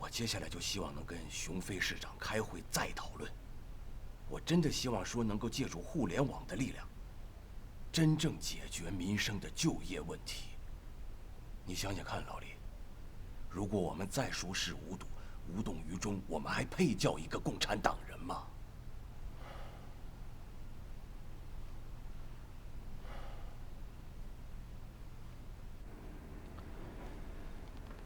我接下来就希望能跟熊飞市长开会再讨论。我真的希望说能够借助互联网的力量，真正解决民生的就业问题。你想想看，老李，如果我们再熟视无睹、无动于衷，我们还配叫一个共产党人吗？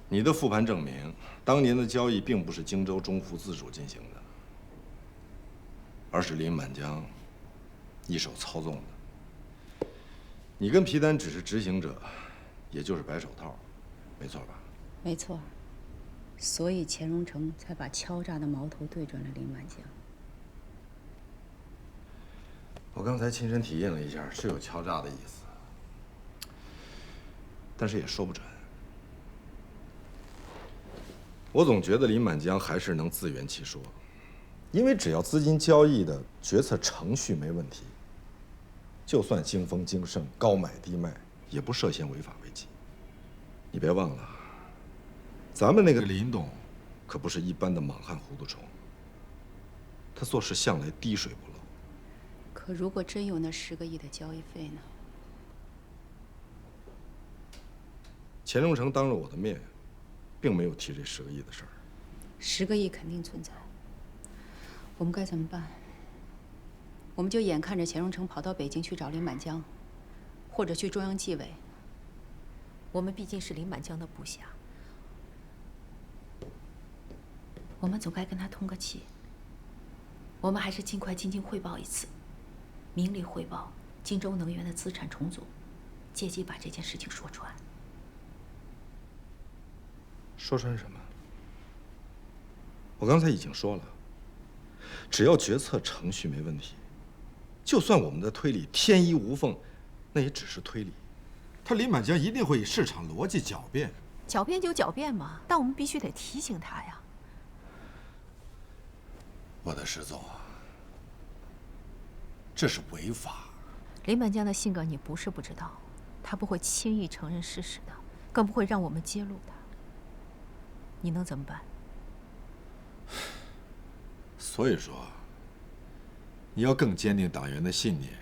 你的复盘证明，当年的交易并不是荆州中湖自主进行的，而是林满江一手操纵的。你跟皮丹只是执行者，也就是白手套，没错吧？没错。所以钱荣成才把敲诈的矛头对准了林满江。我刚才亲身体验了一下，是有敲诈的意思，但是也说不准。我总觉得林满江还是能自圆其说，因为只要资金交易的决策程序没问题，就算经风经盛、高买低卖，也不涉嫌违法违纪。你别忘了，咱们那个林董可不是一般的莽汉糊涂虫，他做事向来滴水不漏。可如果真有那10个亿的交易费呢？钱荣成当着我的面，并没有提这10个亿的事儿。10个亿肯定存在，我们该怎么办？我们就眼看着钱荣成跑到北京去找林满江，或者去中央纪委。我们毕竟是林满江的部下，我们总该跟他通个气。我们还是尽快进京汇报一次，明里汇报荆州能源的资产重组，借机把这件事情说穿。说穿什么？我刚才已经说了，只要决策程序没问题，就算我们的推理天衣无缝，那也只是推理。他林满江一定会以市场逻辑狡辩。狡辩就狡辩嘛，但我们必须得提醒他呀。我的石总啊，这是违法。林满江的性格你不是不知道，他不会轻易承认事实的，更不会让我们揭露他。你能怎么办？所以说，你要更坚定党员的信念，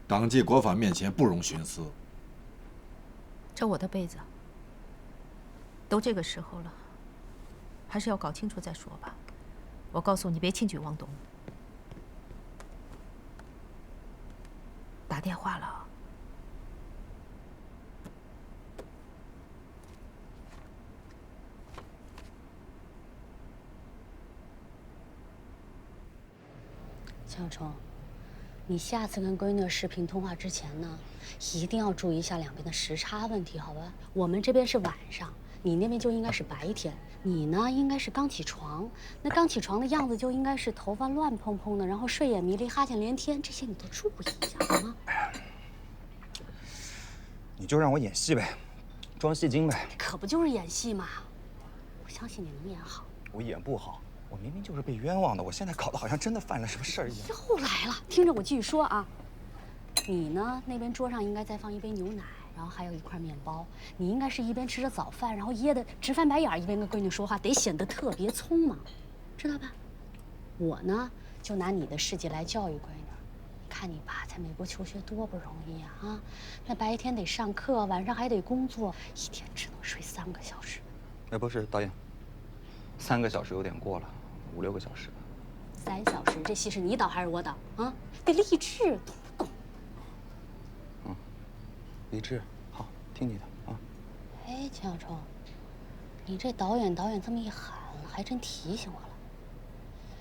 党纪国法面前不容徇私。这我的辈子，都这个时候了，还是要搞清楚再说吧。我告诉你，别轻举妄动。打电话了。小虫，你下次跟闺女视频通话之前呢，一定要注意一下两边的时差问题，好吧？我们这边是晚上，你那边就应该是白天。你呢，应该是刚起床，那刚起床的样子就应该是头发乱蓬蓬的，然后睡眼迷离、哈欠连天，这些你都注意一下，好吗？你就让我演戏呗，装戏精呗。可不就是演戏嘛，我相信你能演好。我演不好。我明明就是被冤枉的，我现在搞得好像真的犯了什么事儿一样。又来了，听着我继续说啊。你呢，那边桌上应该再放一杯牛奶，然后还有一块面包。你应该是一边吃着早饭，然后噎得直翻白眼，一边跟闺女说话，得显得特别匆忙，知道吧？我呢，就拿你的事迹来教育闺女。看你爸在美国求学多不容易啊！那白天得上课，晚上还得工作，一天只能睡3个小时。哎，不是导演，3个小时有点过了。5、6个小时，3小时，这戏是你导还是我导啊？得励志，懂不懂？嗯，励志，好，听你的啊。哎，钱小冲，你这导演这么一喊，还真提醒我了。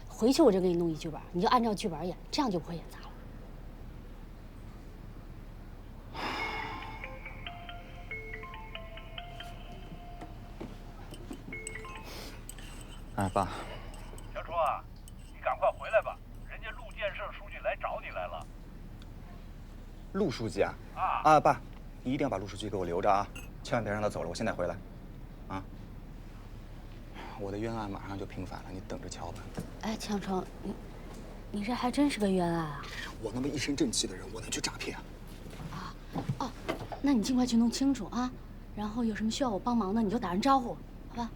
回去我就给你弄一剧本，你就按照剧本演，这样就不会演砸了。哎，爸。小初啊，你赶快回来吧，人家陆建设书记来找你来了。陆书记啊？啊，爸，你一定要把陆书记给我留着啊，千万别让他走了，我现在回来。啊，我的冤案马上就平反了，你等着瞧吧。哎，钱小冲，你这还真是个冤案啊！我那么一身正气的人，我能去诈骗啊？哦，那你尽快去弄清楚啊，然后有什么需要我帮忙的，你就打声招呼，好吧？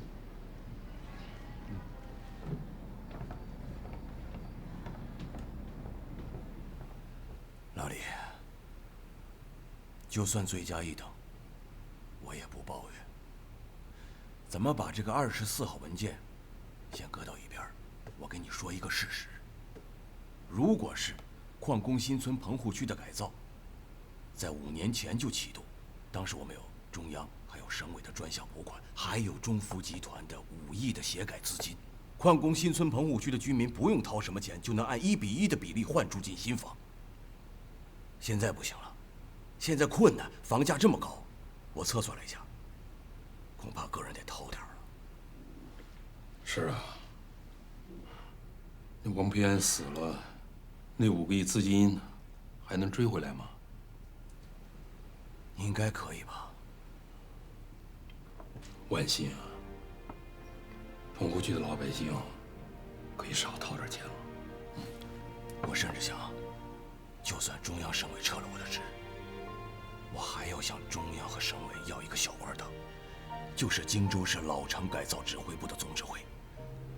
老李，就算罪加一等，我也不抱怨。咱们把这个24号文件先搁到一边，我跟你说一个事实：如果是矿工新村棚户区的改造，在5年前就启动，当时我们有中央还有省委的专项拨款，还有中孚集团的5亿的协改资金，矿工新村棚户区的居民不用掏什么钱，就能按1比1的比例换住进新房。现在不行了，现在困难，房价这么高，我测算了一下，恐怕个人得掏点了。是啊，那王培安死了，那5个亿资金还能追回来吗？应该可以吧。万幸啊，棚户区的老百姓可以少掏点钱了。我甚至想，就算中央省委撤了我的职，我还要向中央和省委要一个小官当，就是荆州市老城改造指挥部的总指挥，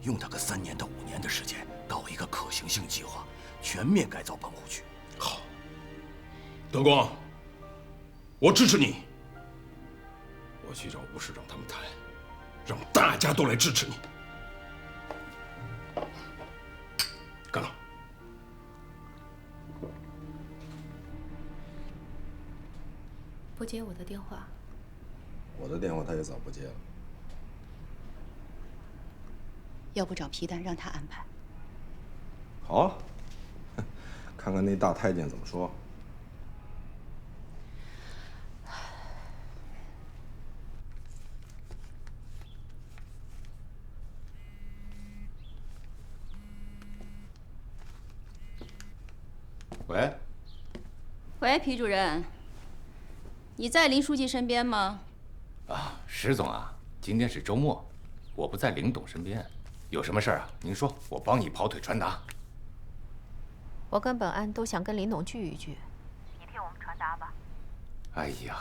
用他个3年到5年的时间，搞一个可行性计划，全面改造棚户区。好，德光，我支持你。我去找吴市长他们谈，让大家都来支持你。干了。不接我的电话。我的电话他也早不接了。要不找皮蛋让他安排。好啊，看看那大太监怎么说。喂，喂，皮主任，你在林书记身边吗？啊，石总啊，今天是周末，我不在林董身边，有什么事儿啊？您说，我帮你跑腿传达。我跟本安都想跟林董聚一聚，你替我们传达吧。哎呀，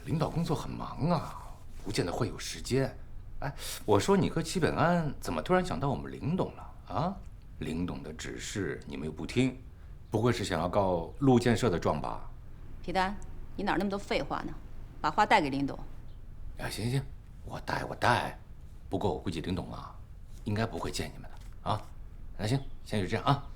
领导工作很忙啊，不见得会有时间。哎，我说你和齐本安怎么突然想到我们林董了啊？林董的指示你们又不听，不会是想要告陆建设的状吧？皮丹，你哪儿那么多废话呢？把话带给林董。啊，行行，我带。不过我估计林董啊，应该不会见你们的啊。那行，先就这样啊。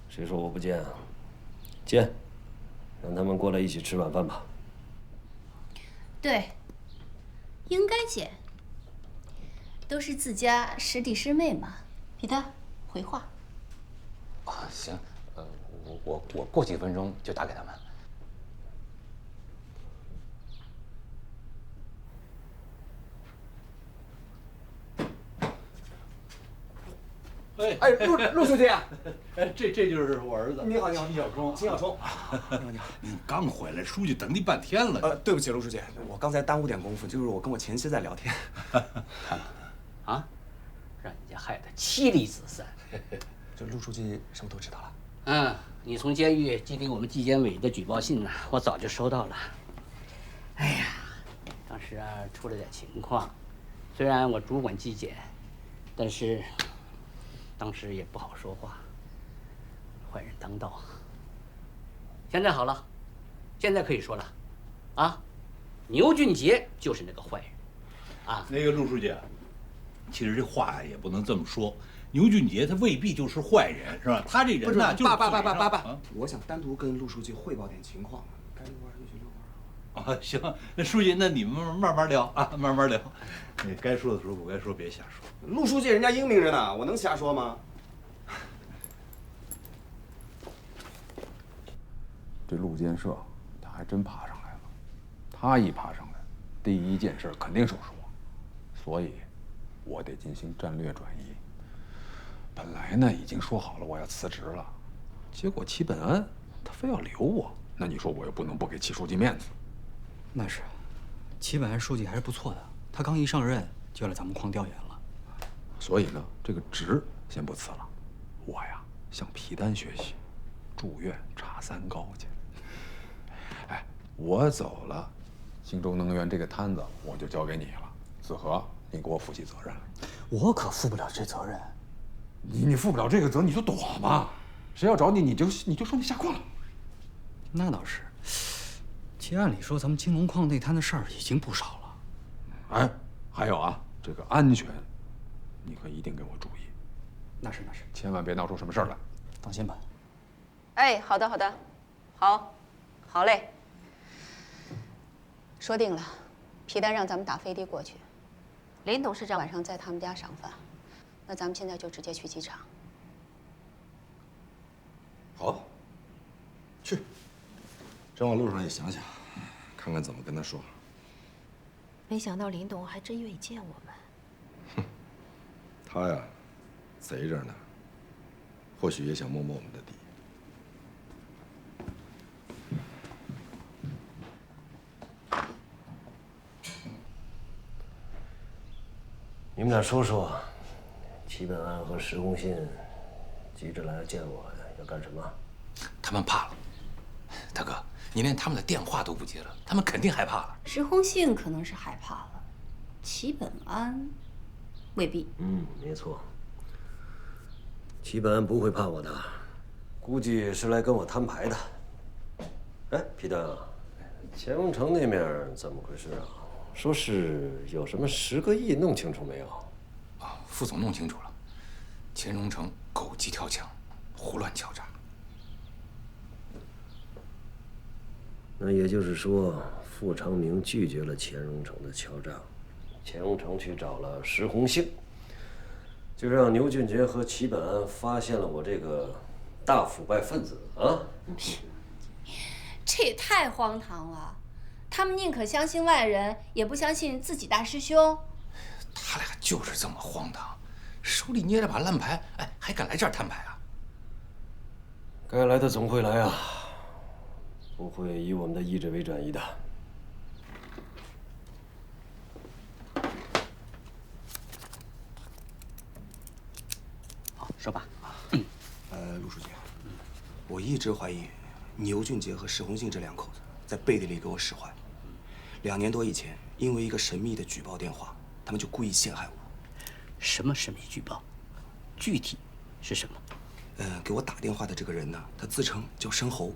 谁说我不见啊？见，让他们过来一起吃晚饭吧。对，应该见。都是自家师弟师妹嘛。皮丹，回话。啊，行，我过几分钟就打给他们。哎，陆书记，哎，这就是我儿子。你好，金小冲。你好。你刚回来，书记等你半天了。对不起，陆书记，我刚才耽误点功夫，就是我跟我前妻在聊天。啊，让人家害得妻离子散。这陆书记什么都知道了？嗯，你从监狱寄给我们纪检委的举报信呢，我早就收到了。哎呀，当时啊出了点情况，虽然我主管纪检，但是当时也不好说话，坏人当道。现在好了，现在可以说了，啊，牛俊杰就是那个坏人，啊。那个陆书记，其实这话也不能这么说。牛俊杰他未必就是坏人，是吧？他这人呢，就是爸，我想单独跟陆书记汇报点情况，该遛弯就去遛弯。啊，行，那书记，那你们慢慢聊啊，慢慢聊。你该说的时候不该说，别瞎说。陆书记人家英明着呢，我能瞎说吗？这陆建设，他还真爬上来了。他一爬上来，第一件事肯定是说，所以，我得进行战略转移。本来呢，已经说好了我要辞职了，结果齐本安他非要留我，那你说我又不能不给齐书记面子。那是，齐本安书记还是不错的，他刚一上任就让咱们矿调研了。所以呢，这个职先不辞了，我呀向皮丹学习，住院查3高去。哎，我走了，兴州能源这个摊子我就交给你了，子和，你给我负起责任。我可负不了这责任。你负不了这个责，你就躲吧。谁要找你，你就说你下课了。那倒是。其实按理说，咱们金龙矿那摊的事儿已经不少了。哎，还有啊，这个安全，你可一定给我注意。那是，千万别闹出什么事儿来。放心吧。哎，好的，好嘞。说定了，皮丹让咱们打飞的过去，林董事长晚上在他们家赏饭。那咱们现在就直接去机场。好，去。正往路上也想想，看看怎么跟他说。没想到林董还真愿意见我们。他呀，贼着呢，或许也想摸摸我们的底。你们俩说说，齐本安和石红信急着来见我，要干什么？他们怕了，大哥，你连他们的电话都不接了，他们肯定害怕了。石红信可能是害怕了，齐本安未必。没错。齐本安不会怕我的，估计是来跟我摊牌的。哎，皮丹啊，乾隆城那面怎么回事啊？说是有什么10个亿，弄清楚没有？啊，副总弄清楚了，乾隆城狗急跳墙，胡乱敲诈。那也就是说，傅长明拒绝了乾隆城的敲诈，乾隆城去找了石红杏，就让牛俊杰和齐本安发现了我这个大腐败分子啊！这也太荒唐了！他们宁可相信外人，也不相信自己大师兄。他俩就是这么荒唐，手里捏着把烂牌，哎，还敢来这儿摊牌啊？该来的总会来啊，不会以我们的意志为转移的。好，说吧。陆书记，我一直怀疑牛俊杰和石红杏这2口子在背地里给我使坏。2年多以前，因为一个神秘的举报电话，他们就故意陷害我。什么神秘举报？具体是什么？给我打电话的这个人呢，他自称叫申侯，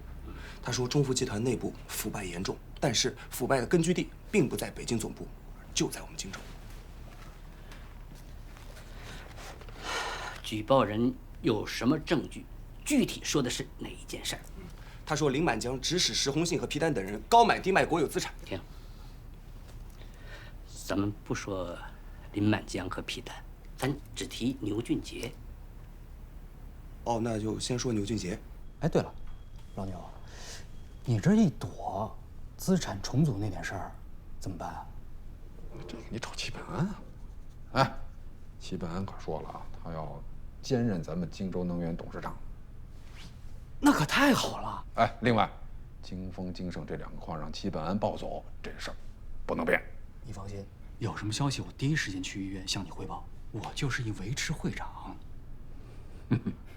他说中孚集团内部腐败严重，但是腐败的根据地并不在北京总部，就在我们荆州。举报人有什么证据？具体说的是哪一件事儿？他说林满江指使石红信和皮丹等人高买低卖国有资产。停，咱们不说林满江和皮丹，咱只提牛俊杰。哦，那就先说牛俊杰。哎，对了，老牛，你这一躲，资产重组那点事儿怎么办啊？这个你找齐本安啊。哎，齐本安可说了啊，他要兼任咱们荆州能源董事长。那可太好了！哎，另外，京丰、京盛这2个矿让齐本安抱走，这事儿不能变。你放心，有什么消息我第一时间去医院向你汇报。我就是一维持会长。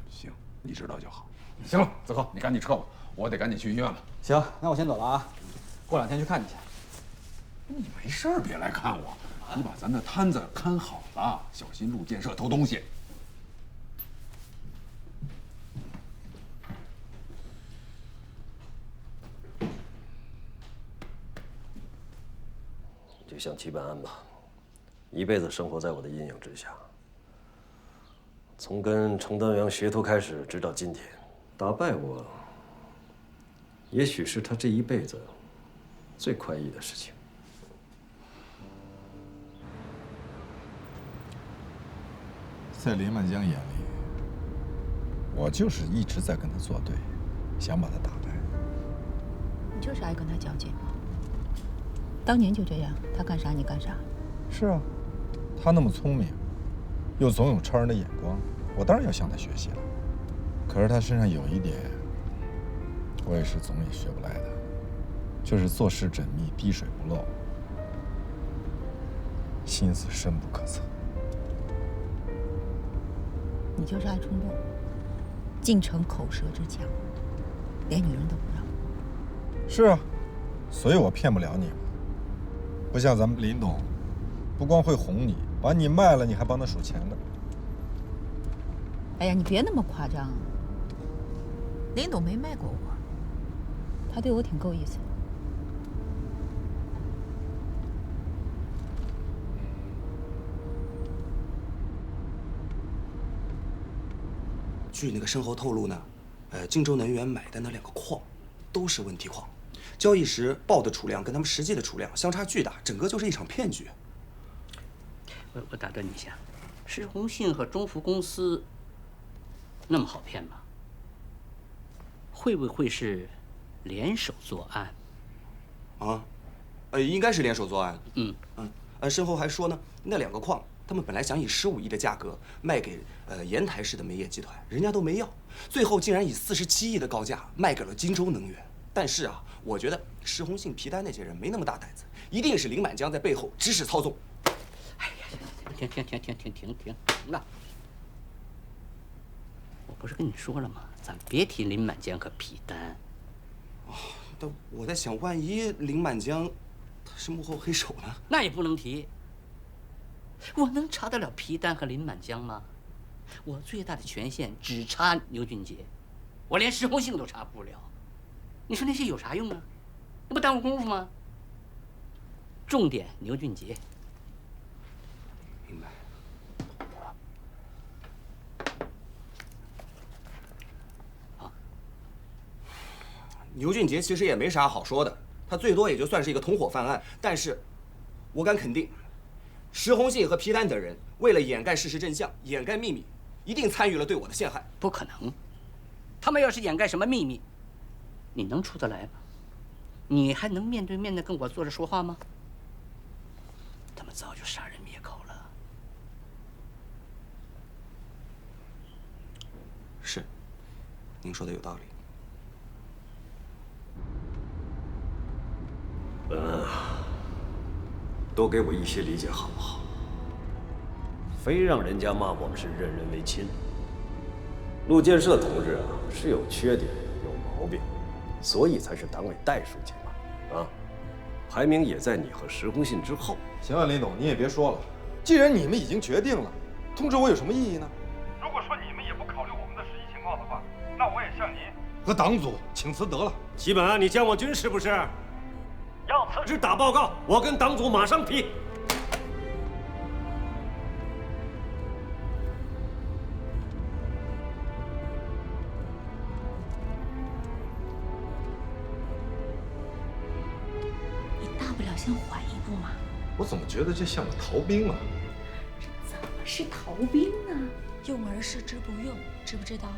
行，你知道就好。行了，子和，你赶紧撤吧，我得赶紧去医院了。行，那我先走了啊，过2天去看你去。你没事儿别来看我，你把咱的摊子看好了，小心路建设偷东西。就像齐本安吧，一辈子生活在我的阴影之下。从跟程丹阳学徒开始，直到今天，打败我，也许是他这一辈子最快意的事情。在林满江眼里，我就是一直在跟他作对，想把他打败。你就是爱跟他较劲嘛。当年就这样，他干啥你干啥。是啊，他那么聪明，又总有超人的眼光，我当然要向他学习了。可是他身上有一点，我也是总也学不来的，就是做事缜密，滴水不漏，心思深不可测。你就是爱冲动，竟成口舌之强，连女人都不让。是啊，所以我骗不了你嘛。不像咱们林董，不光会哄你，把你卖了，你还帮他数钱呢。哎呀，你别那么夸张。林董没卖过我，他对我挺够意思。据那个申侯透露呢，荆州能源买的那2个矿都是问题矿，交易时报的储量跟他们实际的储量相差巨大，整个就是一场骗局。我打断你一下，施宏信和中孚公司那么好骗吗？会不会是联手作案？啊，应该是联手作案。申侯还说呢，那2个矿他们本来想以15亿的价格卖给烟台市的煤业集团，人家都没要，最后竟然以47亿的高价卖给了荆州能源。但是啊，我觉得施宏信、皮丹那些人没那么大胆子，一定是林满江在背后指使操纵。哎呀，停了！我不是跟你说了吗？咱别提林满江和皮丹。但我在想，万一林满江他是幕后黑手呢？那也不能提。我能查得了皮丹和林满江吗？我最大的权限只查牛俊杰，我连施宏信都查不了。你说那些有啥用啊？那不耽误功夫吗？重点牛俊杰。明白。牛俊杰其实也没啥好说的，他最多也就算是一个同伙犯案。但是，我敢肯定，施宏信和皮丹等人为了掩盖事实真相、掩盖秘密，一定参与了对我的陷害。不可能，他们要是掩盖什么秘密，你能出得来吗？你还能面对面的跟我坐着说话吗？他们早就杀人灭口了。是，您说的有道理。本安啊，多给我一些理解好不好？非让人家骂我们是任人唯亲。陆建设同志啊，是有缺点有毛病，所以才是党委代书记嘛，啊，排名也在你和石宏信之后。行了，林董，你也别说了，既然你们已经决定了，通知我有什么意义呢？如果说你们也不考虑我们的实际情况的话，那我也向您和党组请辞得了。齐本安，你将我军是不是？要辞职打报告，我跟党组马上批。你大不了先缓一步嘛。我怎么觉得这像个逃兵啊？怎么是逃兵呢？用而示之不用，知不知道？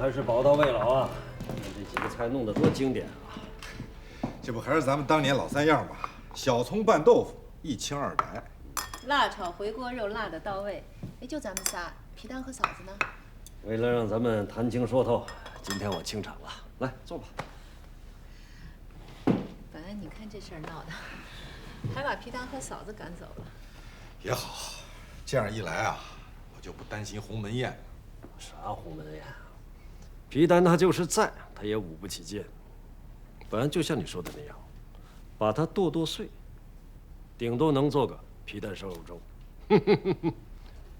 还是宝刀未老啊！你看这几个菜弄得多经典啊！这不还是咱们当年老3样吗？小葱拌豆腐，一清二白。辣炒回锅肉辣的到位。哎，就咱们仨，皮丹和嫂子呢？为了让咱们谈清说透，今天我清场了。来，坐吧。本来你看这事儿闹的，还把皮丹和嫂子赶走了。也好，这样一来啊，我就不担心鸿门宴了。啥鸿门宴？皮丹他就是在，他也舞不起剑。本来就像你说的那样，把他剁剁碎，顶多能做个皮蛋烧肉粥。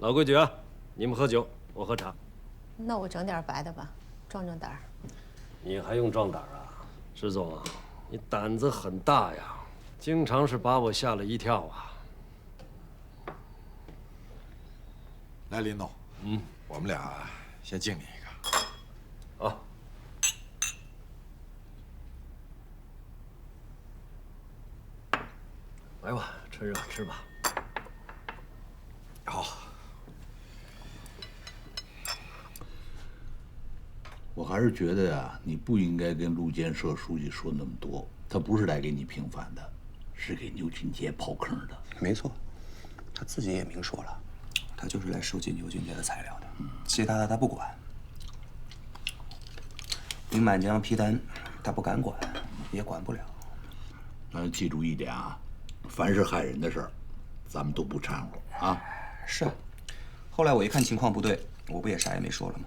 老规矩啊，你们喝酒，我喝茶。那我整点白的吧，壮壮胆儿。你还用壮胆啊，石总啊，你胆子很大呀，经常是把我吓了一跳啊。来，林董，我们俩先敬你一个。啊。来吧，趁热吃吧。好。我还是觉得呀，你不应该跟陆建设书记说那么多。他不是来给你平反的，是给牛俊杰刨坑的。没错，他自己也明说了，他就是来收集牛俊杰的材料的，其他的他不管。林满江、皮丹，他不敢管，也管不了。记住一点啊，凡是害人的事儿，咱们都不掺和啊。是啊，后来我一看情况不对，我不也啥也没说了吗？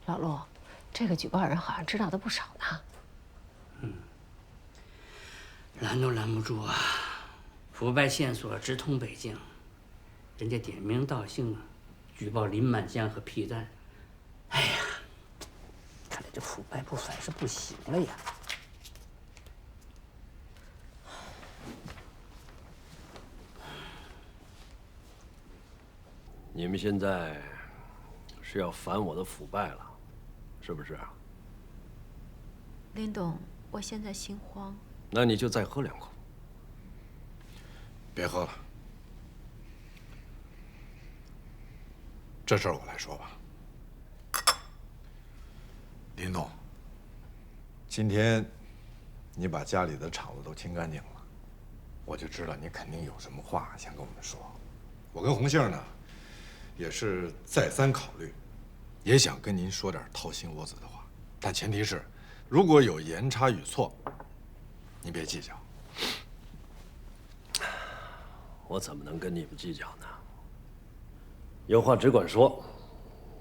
老陆，这个举报人好像知道的不少呢。拦都拦不住啊！腐败线索直通北京，人家点名道姓啊，举报林满江和皮蛋。哎呀，看来这腐败不反是不行了呀！你们现在是要反我的腐败了，是不是？林董，我现在心慌。那你就再喝2口。别喝了，这事儿我来说吧。林总，今天你把家里的场子都清干净了，我就知道你肯定有什么话想跟我们说。我跟红杏呢，也是再三考虑，也想跟您说点掏心窝子的话，但前提是，如果有言差语错，你别计较。我怎么能跟你们计较呢？有话只管说。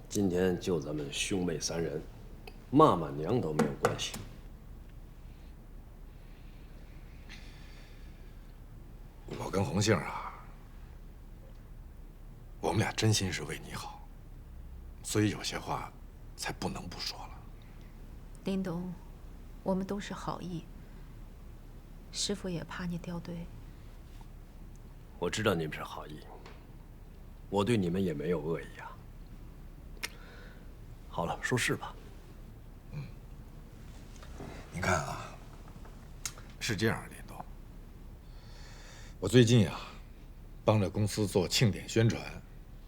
今天就咱们兄妹3人，骂骂娘都没有关系。我跟红杏啊，我们俩真心是为你好，所以有些话才不能不说了。林董，我们都是好意，师傅也怕你掉队。我知道你们是好意，我对你们也没有恶意啊。好了，说是吧？你看啊，是这样，林董，我最近啊，帮着公司做庆典宣传，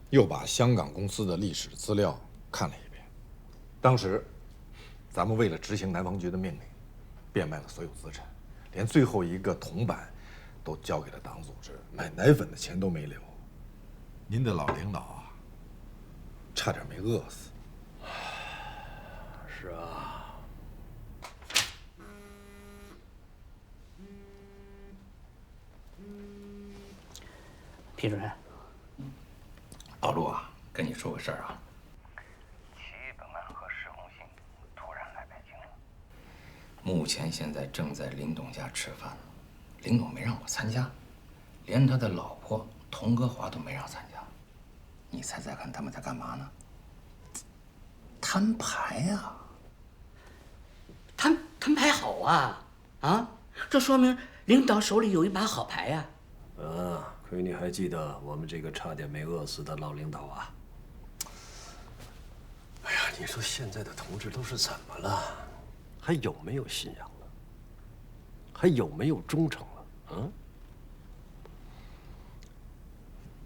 又把香港公司的历史资料看了一遍。当时，咱们为了执行南方局的命令，变卖了所有资产，连最后一个铜板都交给了党组织，买奶粉的钱都没留。您的老领导啊，差点没饿死。是啊。皮主任，老陆啊，跟你说个事儿啊。齐本安和石红杏突然来北京了。目前现在正在林董家吃饭，林董没让我参加，连他的老婆童格华都没让参加。你猜猜看，他们在干嘛呢？摊牌呀！摊牌好啊！啊，这说明领导手里有一把好牌呀！啊，亏你还记得我们这个差点没饿死的老领导啊！哎呀，你说现在的同志都是怎么了？还有没有信仰了？还有没有忠诚了？啊？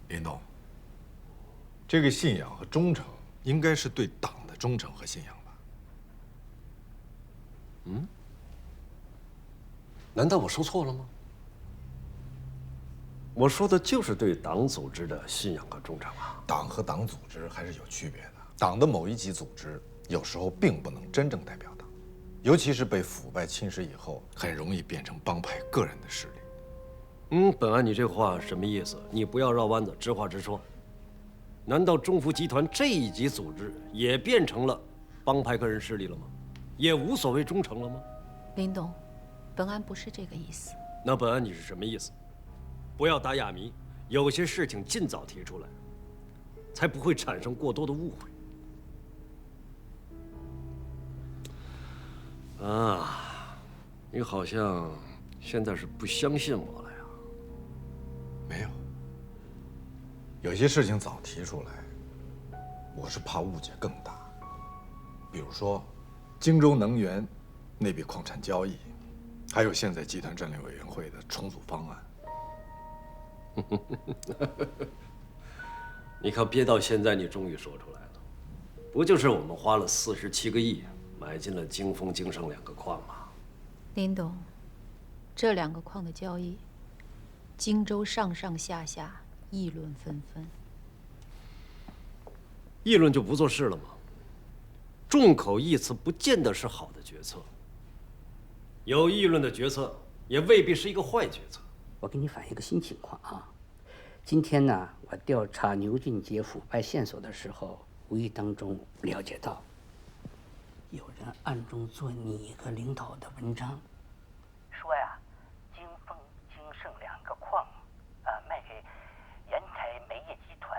林董，这个信仰和忠诚，应该是对党的忠诚和信仰吧？难道我说错了吗？我说的就是对党组织的信仰和忠诚啊。党和党组织还是有区别的。党的某一级组织有时候并不能真正代表党，尤其是被腐败侵蚀以后，很容易变成帮派个人的势力。本安，你这话什么意思？你不要绕弯子，直话直说。难道中福集团这一级组织也变成了帮派个人势力了吗？也无所谓忠诚了吗？林董，本安不是这个意思。那本安你是什么意思？不要打哑谜，有些事情尽早提出来，才不会产生过多的误会。啊，你好像现在是不相信我了呀？没有。有些事情早提出来，我是怕误解更大。比如说，荆州能源那笔矿产交易，还有现在集团战略委员会的重组方案。你看，憋到现在，你终于说出来了，不就是我们花了47个亿买进了京丰、京盛2个矿吗？林董，这2个矿的交易，荆州上上下下议论纷纷。议论就不做事了吗？众口一词不见得是好的决策，有议论的决策也未必是一个坏决策。我给你反映一个新情况啊。今天呢，我调查牛俊杰腐败线索的时候，无意当中了解到，有人暗中做你和领导的文章，说呀，京丰、京盛2个矿，卖给延台煤业集团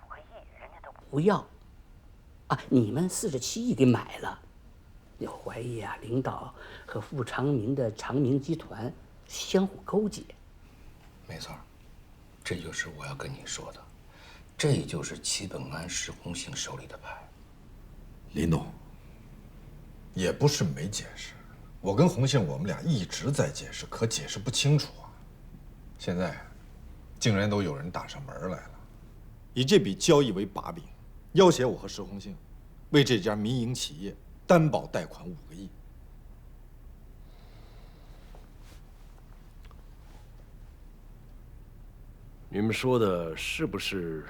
15个亿，人家都不要，啊，你们47亿给买了，有怀疑啊，领导和傅长明的长明集团相互勾结。没错，这就是我要跟你说的，这就是齐本安、石红杏手里的牌。林董，也不是没解释，我跟红杏我们俩一直在解释，可解释不清楚啊。现在，竟然都有人打上门来了，以这笔交易为把柄，要挟我和石红杏，为这家民营企业担保贷款5个亿。你们说的是不是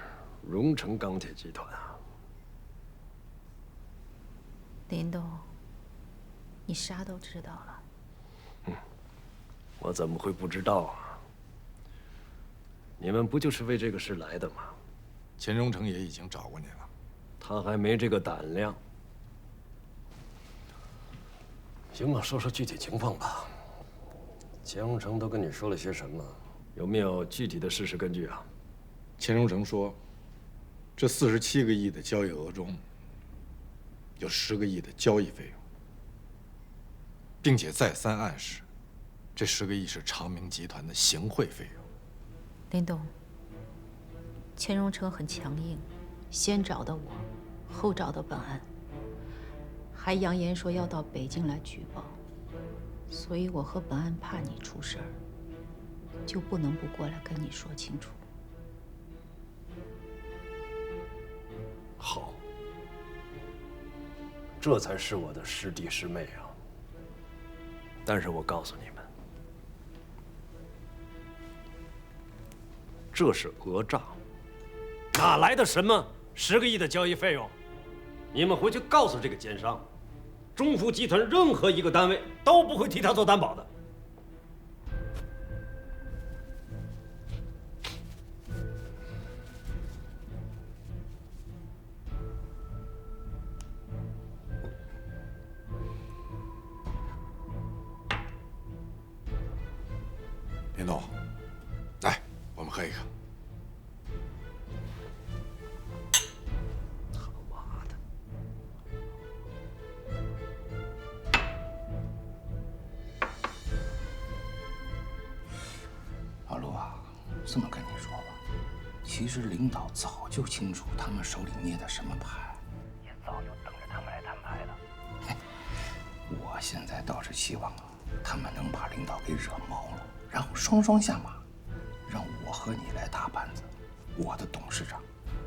荣成钢铁集团啊？林董，你啥都知道了。我怎么会不知道啊？你们不就是为这个事来的吗？钱荣成也已经找过你了，他还没这个胆量。行吧，说说具体情况吧。钱荣成都跟你说了些什么？有没有具体的事实根据啊？钱荣成说，这47个亿的交易额中，有10个亿的交易费用，并且再三暗示，这10个亿是长明集团的行贿费用。林董，钱荣成很强硬，先找的我，后找的本安，还扬言说要到北京来举报，所以我和本安怕你出事儿，就不能不过来跟你说清楚。好，这才是我的师弟师妹啊！但是我告诉你们，这是讹诈，哪来的什么10个亿的交易费用？你们回去告诉这个奸商，中孚集团任何一个单位都不会替他做担保的。林董，来，我们喝一个。老陆啊，这么跟你说吧，其实领导早就清楚他们手里捏的什么牌，也早就等着他们来摊牌了。我现在倒是希望啊，他们能把领导给惹毛了，然后双双下马，让我和你来搭班子，我的董事长，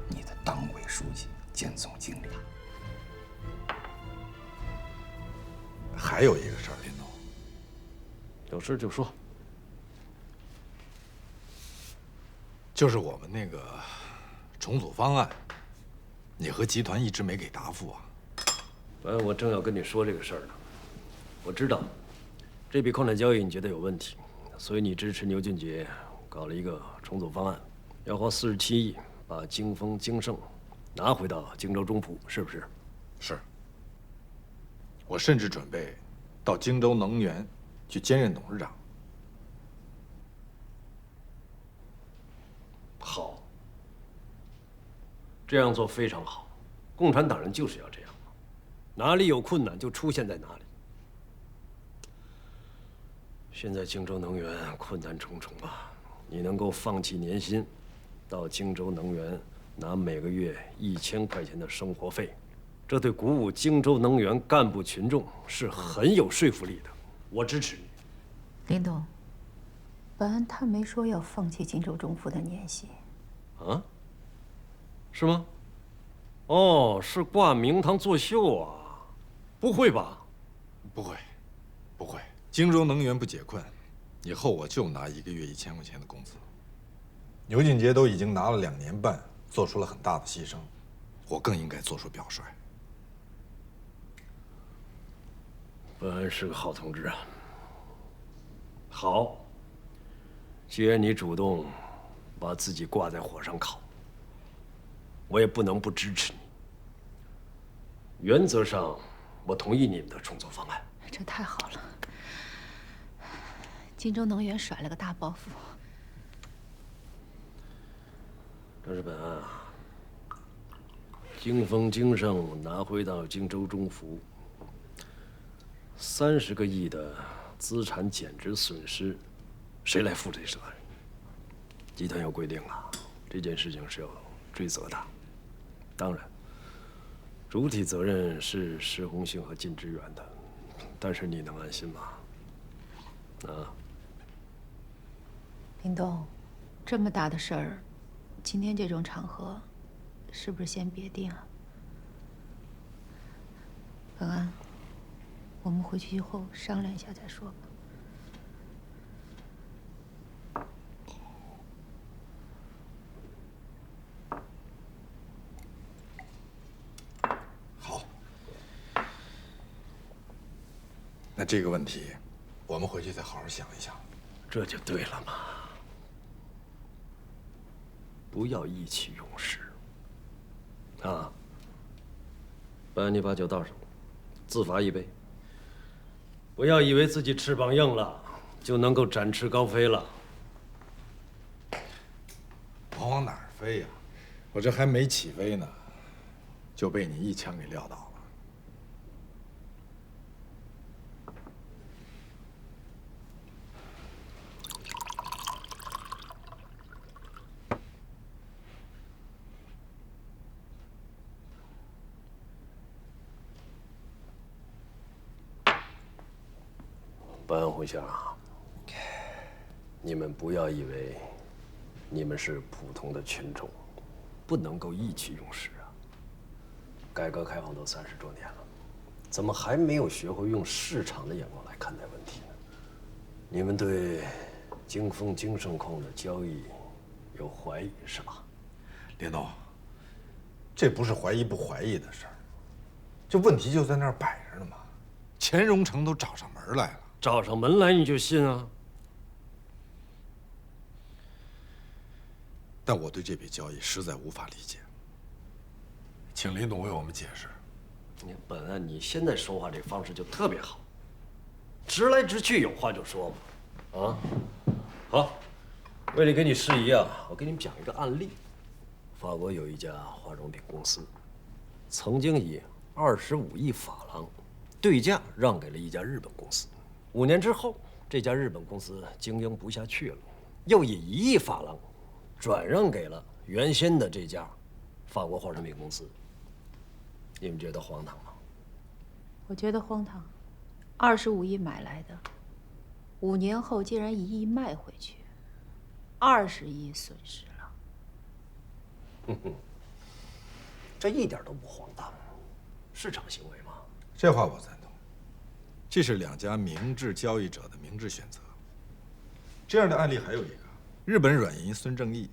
你的党委书记兼总经理。还有一个事儿，林董，有事就说。就是我们那个重组方案，你和集团一直没给答复啊。我正要跟你说这个事儿呢。我知道这笔矿产交易你觉得有问题，所以你支持牛俊杰搞了一个重组方案，要花47亿把京丰、京盛拿回到荆州中孚，是不是？是。我甚至准备到荆州能源去兼任董事长。好，这样做非常好，共产党人就是要这样，哪里有困难就出现在哪里。现在荆州能源困难重重啊，你能够放弃年薪，到荆州能源拿每个月1000块钱的生活费，这对鼓舞荆州能源干部群众是很有说服力的。我支持你。林董，本安他没说要放弃荆州中府的年薪。啊？是吗？哦，是挂明堂作秀啊？不会吧？不会，不会。荆州能源不解困，以后我就拿1个月1000块钱的工资。牛俊杰都已经拿了2年半，做出了很大的牺牲，我更应该做出表率。本安是个好同志啊。好，既然你主动把自己挂在火上烤，我也不能不支持你。原则上，我同意你们的重组方案。这太好了，荆州能源甩了个大包袱。但是本安啊，荆丰、荆盛拿回到荆州中府30个亿的资产减值损失，谁来负这责任？集团有规定啊，这件事情是要追责的。当然，主体责任是石红杏和靳之源的，但是你能安心吗？啊？林东，这么大的事儿，今天这种场合，是不是先别定啊？本安，我们回去以后商量一下再说吧。那这个问题，我们回去再好好想一想。这就对了嘛。不要意气用事。啊，本安，你把酒倒上，自罚1杯。不要以为自己翅膀硬了，就能够展翅高飞了。我往哪儿飞呀？我这还没起飞呢，就被你一枪给撂倒了。本安回想啊，你们不要以为你们是普通的群众，不能够意气用事啊。改革开放都30多年了，怎么还没有学会用市场的眼光来看待问题呢？你们对京丰、京盛控的交易有怀疑是吧？林总，这不是怀疑不怀疑的事儿，这问题就在那儿摆着呢嘛。钱荣成都找上门来了。找上门来你就信啊？但我对这笔交易实在无法理解，请林总为我们解释。你本安，你现在说话这方式就特别好，直来直去，有话就说吧。啊，好，为了给你释疑啊，我给你们讲一个案例。法国有一家化妆品公司，曾经以25亿法郎对价让给了一家日本公司。5年之后，这家日本公司经营不下去了，又以1亿法郎转让给了原先的这家法国化妆品公司。你们觉得荒唐吗？我觉得荒唐。25亿买来的，5年后竟然1亿卖回去，20亿损失了。哼哼，这一点都不荒唐，市场行为嘛。这话我赞同。这是2家明智交易者的明智选择。这样的案例还有一个，日本软银孙正义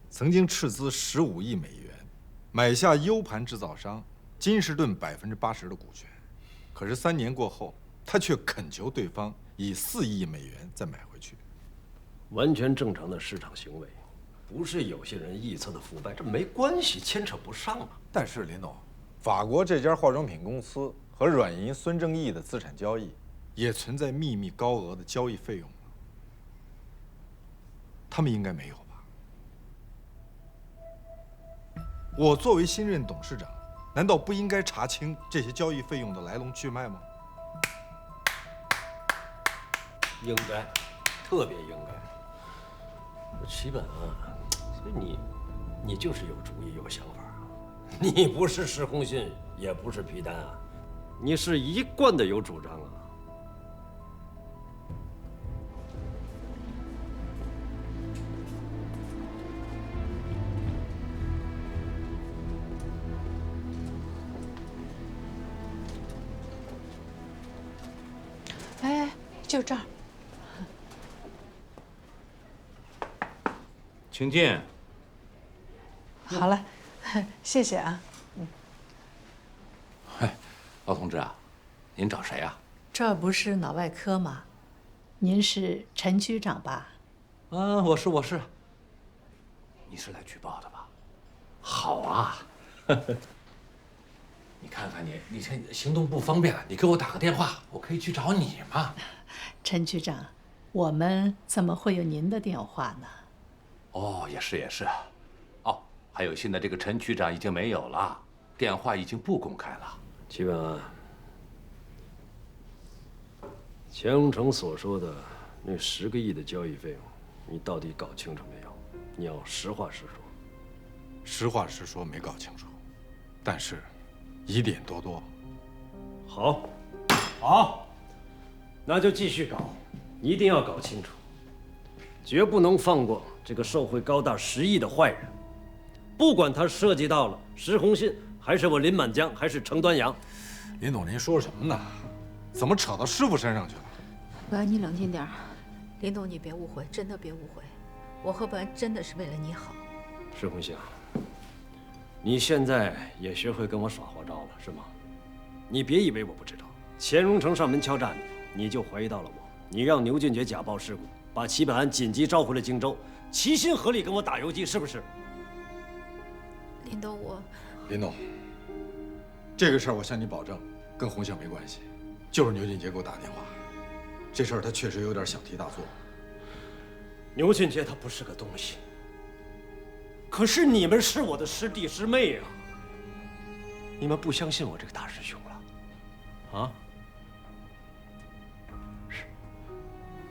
曾经斥资15亿美元买下 U 盘制造商金士顿80%的股权，可是3年过后，他却恳求对方以4亿美元再买回去。完全正常的市场行为，不是有些人臆测的腐败，这没关系，牵扯不上啊。但是林总，法国这家化妆品公司和软银孙正义的资产交易，也存在秘密高额的交易费用吗？他们应该没有吧？我作为新任董事长，难道不应该查清这些交易费用的来龙去脉吗？应该，特别应该。齐本啊，所以你就是有主意有想法啊。你不是石红信，也不是皮丹啊，你是一贯的有主张啊。哎，就这儿。请进。好了，谢谢啊。老同志啊，您找谁啊？这不是脑外科吗？您是陈局长吧？啊，我是。你是来举报的吧？好啊。你看看你这行动不方便，你给我打个电话，我可以去找你嘛。陈局长，我们怎么会有您的电话呢？哦，也是。哦，还有现在这个陈局长已经没有了，电话已经不公开了。齐本啊，钱荣成所说的那10个亿的交易费用，你到底搞清楚没有？你要实话实说。实话实说，没搞清楚，但是疑点多多。好，那就继续搞，一定要搞清楚，绝不能放过这个受贿高达10亿的坏人，不管他涉及到了石红信，还是我林满江，还是程端阳。林总，您说什么呢？怎么扯到师傅身上去了？本安，你冷静点儿。林董，你别误会，真的别误会，我和本安真的是为了你好。石红信，你现在也学会跟我耍花招了是吗？你别以为我不知道，钱荣成上门敲诈你就怀疑到了我。你让牛俊杰假报事故，把齐本安紧急召回了荆州，齐心合力跟我打游击，是不是？林董，林总，这个事儿我向你保证，跟红杏没关系，就是牛俊杰给我打电话，这事儿他确实有点小题大做。牛俊杰他不是个东西，可是你们是我的师弟师妹啊！你们不相信我这个大师兄了？啊？是，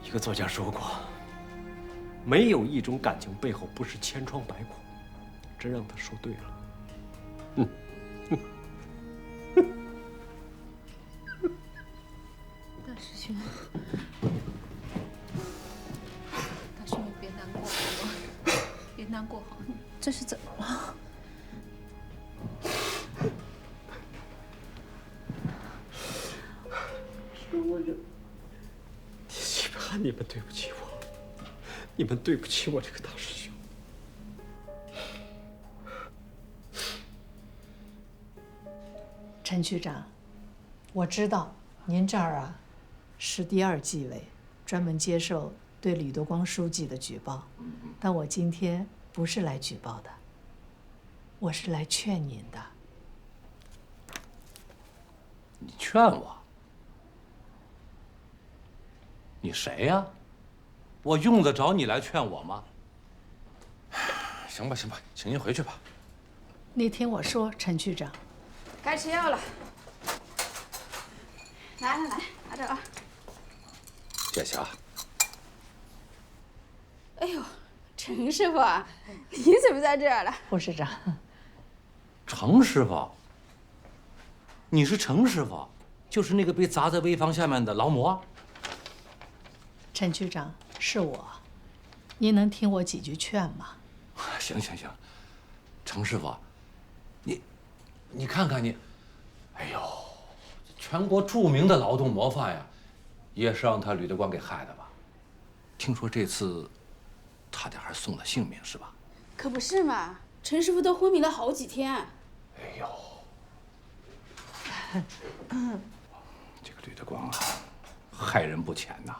一个作家说过，没有一种感情背后不是千疮百孔，真让他说对了。大师兄，大师兄别难过好吗？别难过好吗？这是怎么了？是我这，齐本安，你们对不起我，你们对不起我这个大师兄。陈局长，我知道您这儿啊是第2纪委，专门接受对吕德光书记的举报，但我今天不是来举报的，我是来劝您的。你劝我？你谁呀？我用得着你来劝我吗？行吧，请您回去吧。你听我说，陈局长。该吃药了，来，拿着啊。谢谢啊。哎呦，陈师傅，你怎么在这儿了？护士长。程师傅，你是程师傅，就是那个被砸在危房下面的劳模。陈局长，是我，您能听我几句劝吗？行，程师傅，你看看你，哎呦，全国著名的劳动模范呀，也是让他吕德光给害的吧？听说这次差点还送了性命，是吧？可不是嘛，陈师傅都昏迷了好几天。哎呦，这个吕德光啊，害人不浅呐。